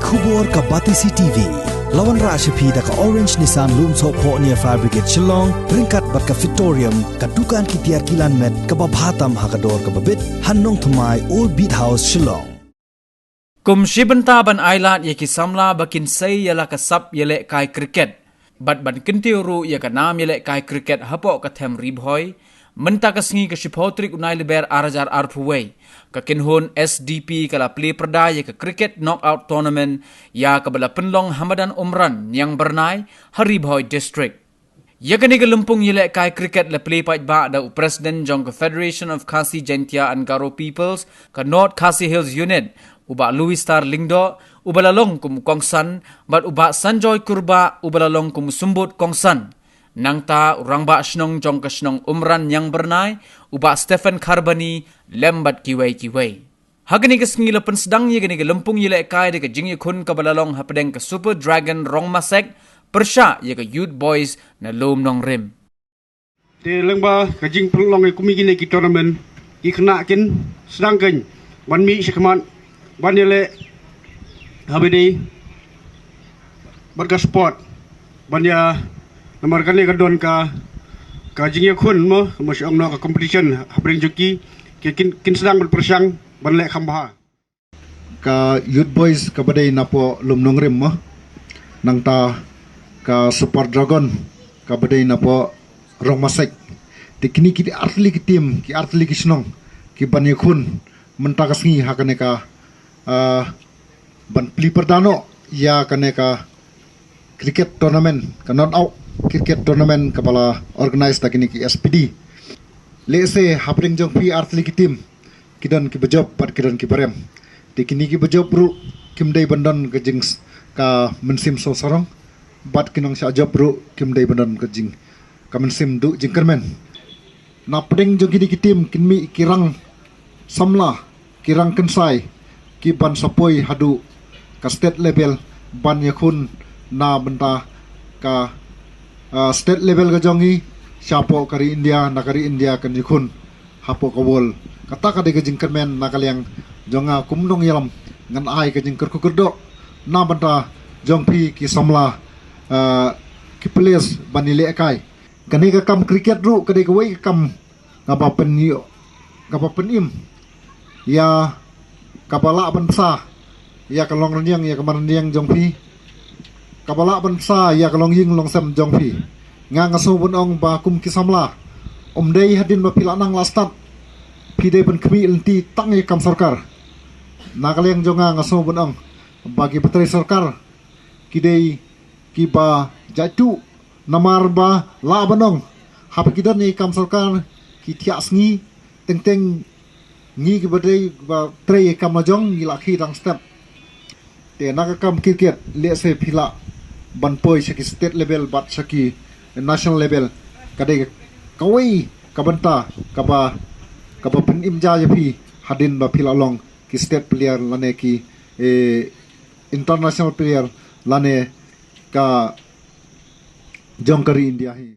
khubor ka Batisi TV. Lawan Rashapi da ka Orange Nissan Loom So Po near Fire Brigade Shillong, Ringkat bat ka Victorium, ka Dukan ki Tiar Kilan Met, ka Babhatam Hakador ka Babit, Hannong Thumai Old Beat House Shillong. Kum shibanta ban ailat ye ki samla bakin say yala ka sap yele kai cricket. Bat ban kintiuru ye ka nam yele kai cricket hapo ka them ribhoy. Menta ka sngi ka shipotrik unai liber arajar arpuway. Ka kinhon SDP ka la Pyrda ye ka cricket knockout tournament ya ka bala penlong Hamadan Umran Ñiangbyrnai Haribhoy district. Ye ka niga lumpung yele kai cricket la pait ba da President Jong ka Federation of Khasi Gentia and Garo Peoples ka North Khasi Hills Unit uba Louis Star Lingdo ubalalong kum kongsan bat uba Sanjoy Kurba ubalalong kum sumbut kongsan. Nang ta urangba shnong jong ka shnong Umran Ñiangbyrnai uba Stephen Karbani lembat kiway. Hagani ka sngilapan sedang ye gani ka lempung yele kai de ka jingye kun ka balalong hapadeng ka Super Dragon Rongmasek persya ye ka Youth Boys na lom nong rim. Te lengba ka jing pelong e kumi gini ki tournament ki kena kin sedang ken ban mi sekman ban yele habedi bat ka sport ban ya nomor kali ka don ka jingye kun mo masyong no ka competition habring joki kin sedang berpersang ban le khamba ka Youth Boys ka badai napo lumnong rim mo nang ta ka Super Dragon ka badai napo Rongmasek tikini ki atli ki team ki atli ki snong ki bani khun menta ka sngi hakane ka ban Pyrda no ya kane ka cricket tournament ka not out cricket tournament kapala organize ta kini ki SPD lese hapring jong pi atli ki team kidan ki bejob pat kidan ki barem tikini ki bejob ru kimdai bandan ka jings ka mensim so sarong bat kinong sa job ru kimdai bandan ka jing ka mensim du jingkermen na pring jong kini ki team kinmi kirang samla kirang kensai ki ban sapoi hadu ka state level ban yakun na benta ka state level ka jongi siapo kari India na kari India kan yakun hapo kawol kata ka de ka jingkermen na kalyang jonga kumnong yalam ngan ai ka jingker kukurdo na benta jongpi ki samla ki players banile akai kani ka kam cricket ru kani ka wei kam ngapa penyo ngapa penim ya kapala bansa ya kalong renyang ya kamarenyang jongpi kapala bansa ya kalong ying long sam jongpi nga ngaso bunong ba kum kisamla dei hadin ba pilanang lastat pide ban kmi lenti tang ye kam sarkar nakaleng jonga ngaso bunong bagi betri sarkar kidei kiba jatu namar ba la banong hap kidan ni kam sarkar ki tiak sngi teng ngi ki badai ba tre kam majong ngila khi dang step te nak kam cricket le se phila ban poi saki state level bat saki national level kadai kawai kabanta kaba pen imja yapi hadin ba phila long ki state player lane ki international player lane ka jongkari India hi